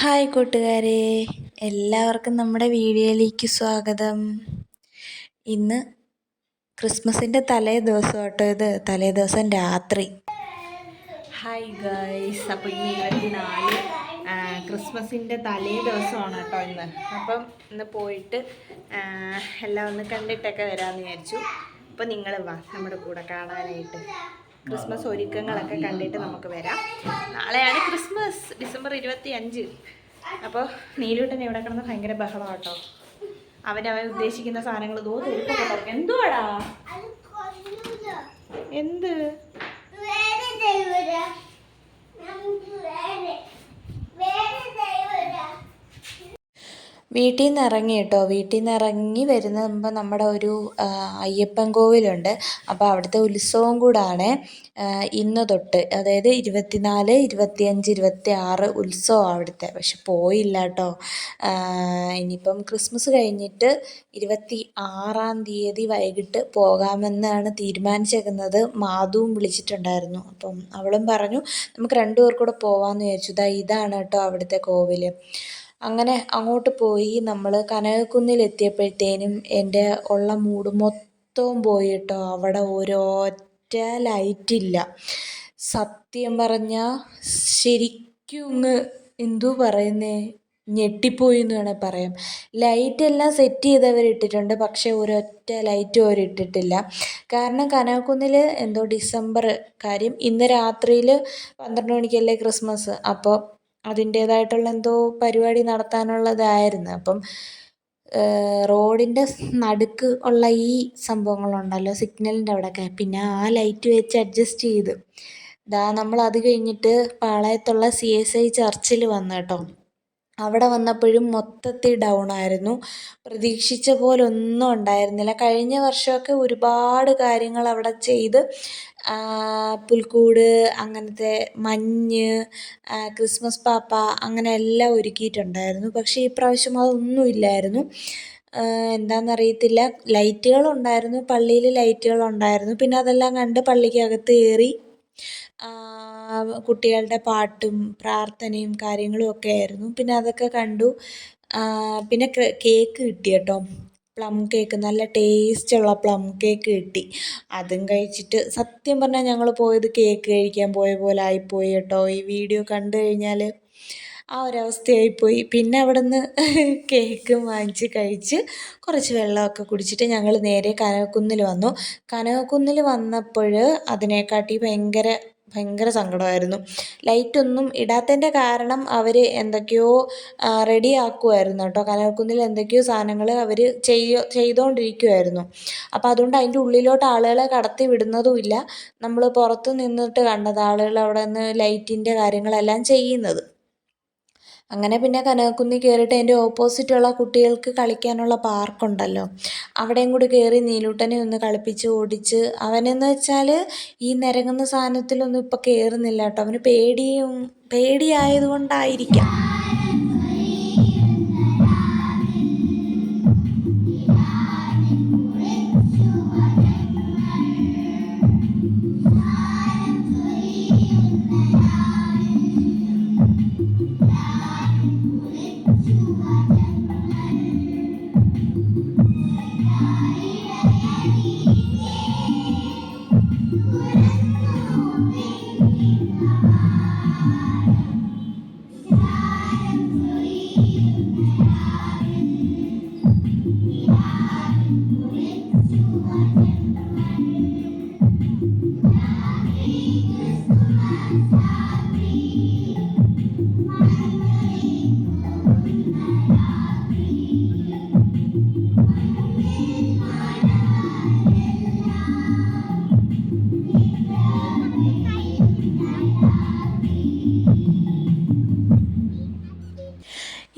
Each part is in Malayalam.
ഹായ് കൂട്ടുകാരെ, എല്ലാവർക്കും നമ്മുടെ വീഡിയോയിലേക്ക് സ്വാഗതം. ഇന്ന് ക്രിസ്മസിൻ്റെ തലേ ദിവസം കേട്ടോ, ഇത് തലേ ദിവസം രാത്രി. ഹായ് ഗൈസ്, അപ്പോൾ ഇന്ന് 24 ക്രിസ്മസിൻ്റെ തലേ ദിവസമാണ് കേട്ടോ ഇന്ന്. അപ്പം ഇന്ന് പോയിട്ട് എല്ലാം ഒന്ന് കണ്ടിട്ടൊക്കെ വരാമെന്ന് വിചാരിച്ചു. അപ്പോൾ നിങ്ങൾ വാ നമ്മുടെ കൂടെ കാണാനായിട്ട്. ക്രിസ്മസ് ഒരുക്കങ്ങളൊക്കെ കണ്ടിട്ട് നമുക്ക് വരാം. നാളെയാണ് ക്രിസ്മസ്, ഡിസംബർ 25. അപ്പോൾ നീലൂട്ടൻ ഇവിടെ കിടന്ന് ഭയങ്കര ബഹളം കേട്ടോ. അവൻ ഉദ്ദേശിക്കുന്ന സാധനങ്ങൾ എന്തുവാടാ, എന്ത് വീട്ടിൽ നിന്ന് ഇറങ്ങി കേട്ടോ. വീട്ടിൽ നിന്ന് ഇറങ്ങി വരുമ്പോൾ നമ്മുടെ ഒരു അയ്യപ്പൻ കോവിലുണ്ട്. അപ്പോൾ അവിടുത്തെ ഉത്സവം കൂടാണ് ഇന്ന് തൊട്ട്, അതായത് 24, 25, 26 ഉത്സവം അവിടുത്തെ. പക്ഷെ പോയില്ല കേട്ടോ. ഇനിയിപ്പം ക്രിസ്മസ് കഴിഞ്ഞിട്ട് 26-ാം തീയതി വൈകിട്ട് പോകാമെന്നാണ് തീരുമാനിച്ചേക്കുന്നത്. മാധുവും വിളിച്ചിട്ടുണ്ടായിരുന്നു. അപ്പം അവളും പറഞ്ഞു നമുക്ക് 2 പേർ കൂടെ പോകാമെന്ന് വിചാരിച്ചു. ഇതാണ് കേട്ടോ അവിടുത്തെ കോവിൽ. അങ്ങനെ അങ്ങോട്ട് പോയി. നമ്മൾ കനകക്കുന്നിലെത്തിയപ്പോഴത്തേനും എൻ്റെ ഉള്ള മൂഡ് മൊത്തവും പോയി കേട്ടോ. അവിടെ ഒരൊറ്റ ലൈറ്റില്ല. സത്യം പറഞ്ഞാൽ ശരിക്കും ഒന്ന് എന്തോ പറയുന്നേ, ഞെട്ടിപ്പോയി എന്ന് വേണേൽ പറയാം. ലൈറ്റെല്ലാം സെറ്റ് ചെയ്തവരിട്ടിട്ടുണ്ട്, പക്ഷേ ഒരൊറ്റ ലൈറ്റും അവരിട്ടിട്ടില്ല. കാരണം കനകക്കുന്നിൽ എന്തോ ഡിസംബർ കാര്യം ഇന്ന് രാത്രിയിൽ 12 മണിക്കല്ലേ ക്രിസ്മസ്. അപ്പോൾ അതിൻ്റേതായിട്ടുള്ള എന്തോ പരിപാടി നടത്താനുള്ളതായിരുന്നു. അപ്പം റോഡിൻ്റെ നടുക്ക് ഉള്ള ഈ സംഭവങ്ങളുണ്ടല്ലോ, സിഗ്നലിൻ്റെ അവിടെയൊക്കെ, പിന്നെ ആ ലൈറ്റ് വെച്ച് അഡ്ജസ്റ്റ് ചെയ്ത് നമ്മൾ അത് കഴിഞ്ഞിട്ട് പാളയത്തുള്ള CSI ചർച്ചിൽ വന്നു കേട്ടോ. അവിടെ വന്നപ്പോഴും മൊത്തത്തിൽ ഡൗൺ ആയിരുന്നു. പ്രതീക്ഷിച്ച പോലെ ഒന്നും ഉണ്ടായിരുന്നില്ല. കഴിഞ്ഞ വർഷമൊക്കെ ഒരുപാട് കാര്യങ്ങൾ അവിടെ ചെയ്ത് പുൽക്കൂട്, അങ്ങനത്തെ മഞ്ഞ്, ക്രിസ്മസ് പാപ്പ, അങ്ങനെ എല്ലാം ഒരുക്കിയിട്ടുണ്ടായിരുന്നു. പക്ഷേ ഈ പ്രാവശ്യം അതൊന്നുമില്ലായിരുന്നു. എന്താണെന്നറിയത്തില്ല. ലൈറ്റുകളുണ്ടായിരുന്നു, പള്ളിയിൽ ലൈറ്റുകളുണ്ടായിരുന്നു. പിന്നെ അതെല്ലാം കണ്ട് പള്ളിക്കകത്ത് കയറി കുട്ടികളുടെ പാട്ടും പ്രാർത്ഥനയും കാര്യങ്ങളും ഒക്കെ ആയിരുന്നു. പിന്നെ അതൊക്കെ കണ്ടു. പിന്നെ കേക്ക് കിട്ടി കേട്ടോ, പ്ലം കേക്ക്, നല്ല ടേസ്റ്റുള്ള പ്ലം കേക്ക് കിട്ടി. അതും കഴിച്ചിട്ട് സത്യം പറഞ്ഞാൽ ഞങ്ങൾ പോയത് കേക്ക് കഴിക്കാൻ പോയ പോലെ ആയിപ്പോയി കേട്ടോ. ഈ വീഡിയോ കണ്ടു കഴിഞ്ഞാൽ ആ ഒരവസ്ഥയായിപ്പോയി. പിന്നെ അവിടെ നിന്ന് കേക്കും വാങ്ങിച്ച് കഴിച്ച് കുറച്ച് വെള്ളമൊക്കെ കുടിച്ചിട്ട് ഞങ്ങൾ നേരെ കനകക്കുന്നിൽ വന്നു. കനകക്കുന്നിൽ വന്നപ്പോൾ അതിനെക്കാട്ടി ഭയങ്കര സങ്കടമായിരുന്നു. ലൈറ്റൊന്നും ഇടാത്തതിൻ്റെ കാരണം അവർ എന്തൊക്കെയോ റെഡി ആക്കുമായിരുന്നു കേട്ടോ. കനകക്കുന്നിൽ എന്തൊക്കെയോ സാധനങ്ങൾ അവർ ചെയ്തുകൊണ്ടിരിക്കുമായിരുന്നു. അപ്പോൾ അതുകൊണ്ട് അതിൻ്റെ ഉള്ളിലോട്ട് ആളുകളെ കടത്തി വിടുന്നതുമില്ല. നമ്മൾ പുറത്ത് നിന്നിട്ട് കണ്ടത് ആളുകൾ അവിടെ നിന്ന് ലൈറ്റിൻ്റെ കാര്യങ്ങളെല്ലാം ചെയ്യുന്നത്. അങ്ങനെ പിന്നെ കനകക്കുന്നിൽ കയറിയിട്ട് അതിൻ്റെ ഓപ്പോസിറ്റുള്ള കുട്ടികൾക്ക് കളിക്കാനുള്ള പാർക്കുണ്ടല്ലോ, അവിടെയും കൂടി കയറി നീലൂട്ടനെ ഒന്ന് കളിപ്പിച്ച് ഓടിച്ച്. അവനെന്ന് വെച്ചാൽ ഈ നിരങ്ങുന്ന സാധനത്തിലൊന്നും ഇപ്പോൾ കയറുന്നില്ല കേട്ടോ. അവന് പേടിയായതുകൊണ്ടായിരിക്കാം.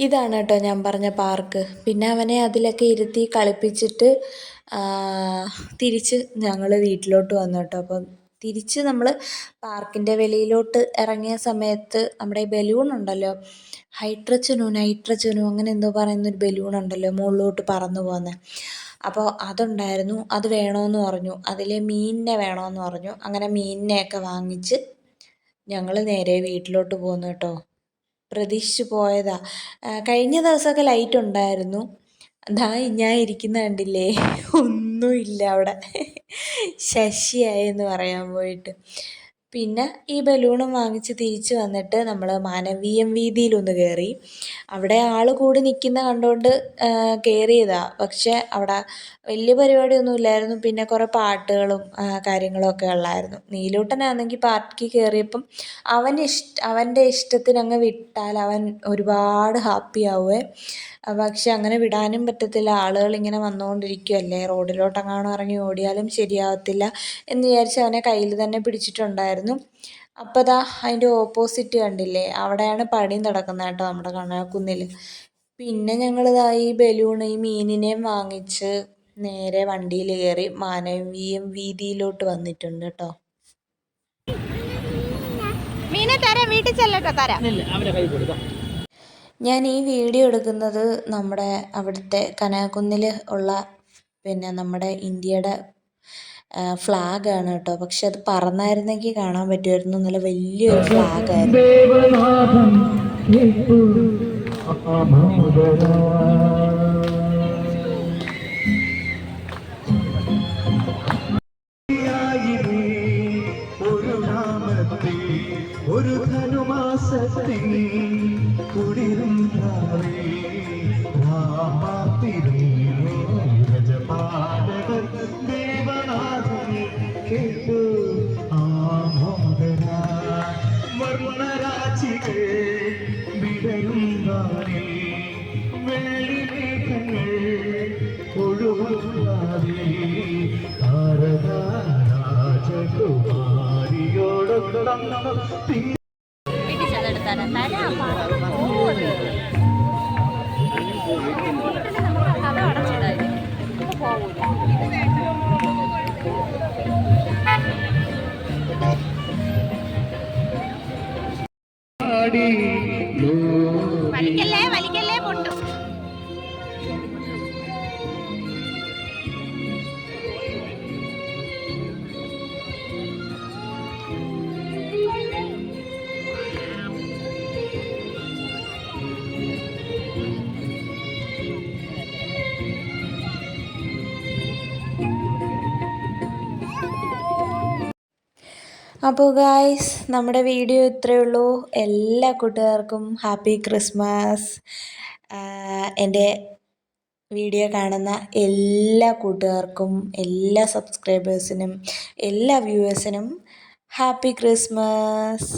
ഇതാണ് കേട്ടോ ഞാൻ പറഞ്ഞ പാർക്ക്. പിന്നെ അവനെ അതിലൊക്കെ ഇരുത്തി കളിപ്പിച്ചിട്ട് തിരിച്ച് ഞങ്ങൾ വീട്ടിലോട്ട് വന്നു കേട്ടോ. അപ്പം തിരിച്ച് നമ്മൾ പാർക്കിൻ്റെ വെളിയിലോട്ട് ഇറങ്ങിയ സമയത്ത് നമ്മുടെ ഈ ബലൂൺ ഉണ്ടല്ലോ, നൈട്രജനോ അങ്ങനെ എന്തോ പറയുന്നൊരു ബലൂൺ ഉണ്ടല്ലോ മുകളിലോട്ട് പറന്നു പോകുന്നത്. അപ്പോൾ അതുണ്ടായിരുന്നു. അത് വേണമെന്ന് പറഞ്ഞു. അതിൽ മീനിനെ വേണമെന്ന് പറഞ്ഞു. അങ്ങനെ മീനിനെയൊക്കെ വാങ്ങിച്ച് ഞങ്ങൾ നേരെ വീട്ടിലോട്ട് പോന്നു കേട്ടോ. പ്രതീക്ഷിച്ച് പോയതാ. കഴിഞ്ഞ ദിവസമൊക്കെ ലൈറ്റ് ഉണ്ടായിരുന്നു. ദാ ഞാൻ ഇരിക്കുന്ന കണ്ടില്ലേ, ഒന്നുമില്ല അവിടെ. ശശിയായി എന്ന് പറയാൻ പോയിട്ട്. പിന്നെ ഈ ബലൂണും വാങ്ങിച്ച് തിരിച്ച് വന്നിട്ട് നമ്മൾ മാനവീയം വീതിയിലൊന്ന് കയറി. അവിടെ ആൾ കൂടി നിൽക്കുന്ന കണ്ടുകൊണ്ട് കയറിയതാണ്. പക്ഷേ അവിടെ വലിയ പരിപാടിയൊന്നും ഇല്ലായിരുന്നു. പിന്നെ കുറേ പാട്ടുകളും കാര്യങ്ങളൊക്കെ ഉള്ളായിരുന്നു. നീലൂട്ടനാണെങ്കിൽ പാർക്കിൽ കയറിയപ്പം അവൻ്റെ ഇഷ്ടത്തിനങ്ങ് വിട്ടാൽ അവൻ ഒരുപാട് ഹാപ്പി ആവുമേ. പക്ഷെ അങ്ങനെ വിടാനും പറ്റത്തില്ല. ആളുകളിങ്ങനെ വന്നുകൊണ്ടിരിക്കുകയല്ലേ, റോഡിലോട്ടെങ്ങാനും ഇറങ്ങി ഓടിയാലും ശരിയാവത്തില്ല എന്ന് വിചാരിച്ച് അവനെ കയ്യിൽ തന്നെ പിടിച്ചിട്ടുണ്ടായിരുന്നു. അപ്പോൾ ദാ അതിൻ്റെ ഓപ്പോസിറ്റ് കണ്ടില്ലേ, അവിടെയാണ് പണി നടക്കുന്നത് കേട്ടോ, നമ്മുടെ കണാക്കുന്നിൽ. പിന്നെ ഞങ്ങൾ ദാ ഈ ബലൂൺ ഈ മീനിനെയും വാങ്ങിച്ച് നേരെ വണ്ടിയിൽ കയറി മാനവീയം വീതിയിലോട്ട് വന്നിട്ടുണ്ട് കേട്ടോ. മീനെ തരാം, വീട്ടിൽ ചെല്ലട്ടോ, തരാം. ഞാൻ ഈ വീഡിയോ എടുക്കുന്നത് നമ്മുടെ അവിടുത്തെ കനകക്കുന്നിൽ ഉള്ള പിന്നെ നമ്മുടെ ഇന്ത്യയുടെ ഫ്ലാഗാണ് കേട്ടോ. പക്ഷെ അത് പറന്നായിരുന്നെങ്കിൽ കാണാൻ പറ്റുമായിരുന്നു. നല്ല വലിയൊരു ഫ്ലാഗായിരുന്നു. ഒരു ധനുമാസത്തിൽ കുടിരും രാജപാലകർ ദേവനാഥൻ കേട്ടു ആമോദന വർണ്ണരാജികൾ വിടരും നാളെ വെള്ളിമേഘങ്ങൾ ഒഴുകുന്നാതെ രാജകുമാരിയോടൊപ്പം വീട്ടിൽ ചെന്നിട്ട് തരാം, തരാം. കഥ അടച്ചിടായിരിക്കും, പോകൂല. വലിക്കല്ലേ വലിക്കല്ലേ, പൊട്ടും. അപ്പോൾ ഗായ്സ്, നമ്മുടെ വീഡിയോ ഇത്രയേ ഉള്ളൂ. എല്ലാ കൂട്ടുകാർക്കും ഹാപ്പി ക്രിസ്മസ്. എൻ്റെ വീഡിയോ കാണുന്ന എല്ലാ കൂട്ടുകാർക്കും, എല്ലാ സബ്സ്ക്രൈബേഴ്സിനും, എല്ലാ വ്യൂവേഴ്സിനും ഹാപ്പി ക്രിസ്മസ്.